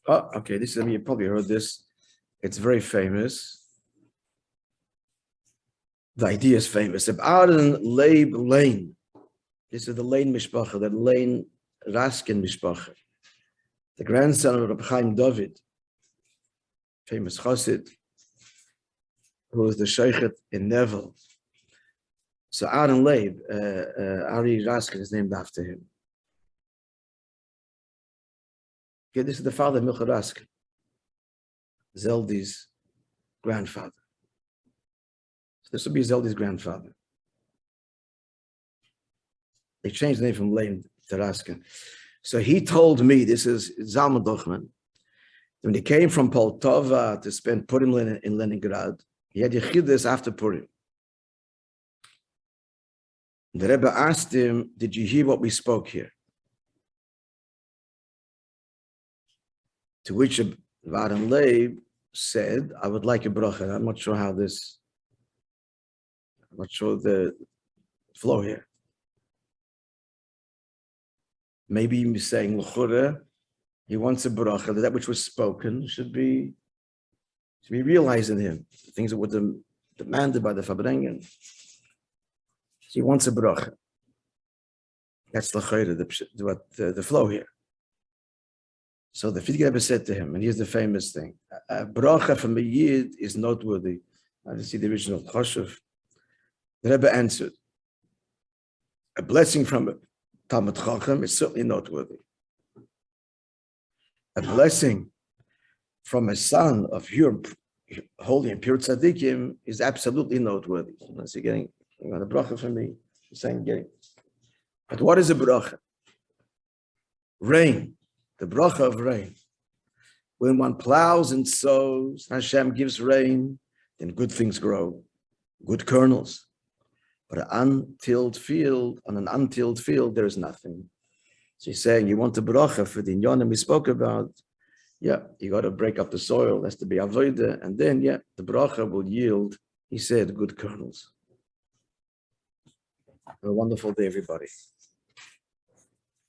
Oh, okay. This is, you probably heard this. It's very famous. The idea is famous. Aaron Leib Lane. This is the Lane Mishpacha, the Lane Raskin Mishpacha. The grandson of Rabbi Chaim David, famous Chassid, who was the Sheikhet in Neville. So Aaron Leib, Ari Raskin is named after him. Okay, this is the father of Milcha Raskin, Zeldi's grandfather. So this would be Zeldi's grandfather. They changed the name from Lane to Raskin. So he told me, this is Zalman Dochman, when he came from Poltava to spend Purim in Leningrad, he had Yechidus after Purim. The Rebbe asked him, did you hear what we spoke here? To which Aaron Leib said, I would like a bracha. I'm not sure how this, I'm not sure the flow here. Maybe he's saying, L'chura, he wants a bracha, that which was spoken should be realized in him. Things that were demanded by the Fabrengen. He wants a bracha. That's l'chayra, the flow here. So the Frierdiker Rebbe said to him, and here's the famous thing: a bracha from a yid is noteworthy. I didn't see the original Choshev. The Rebbe answered, a blessing from a Talmud Chacham is certainly noteworthy. A blessing from a son of your holy and pure tzaddikim is absolutely noteworthy. Unless you're getting a bracha from me, you're saying getting. But what is a bracha? Rain, the bracha of rain. When one plows and sows, Hashem gives rain, then good things grow, good kernels. But on an untilled field, there is nothing. So he's saying, you want a bracha for the inyanim we spoke about? Yeah, you got to break up the soil, has to be avodah, and then, yeah, the bracha will yield, he said, good kernels. Have a wonderful day, everybody.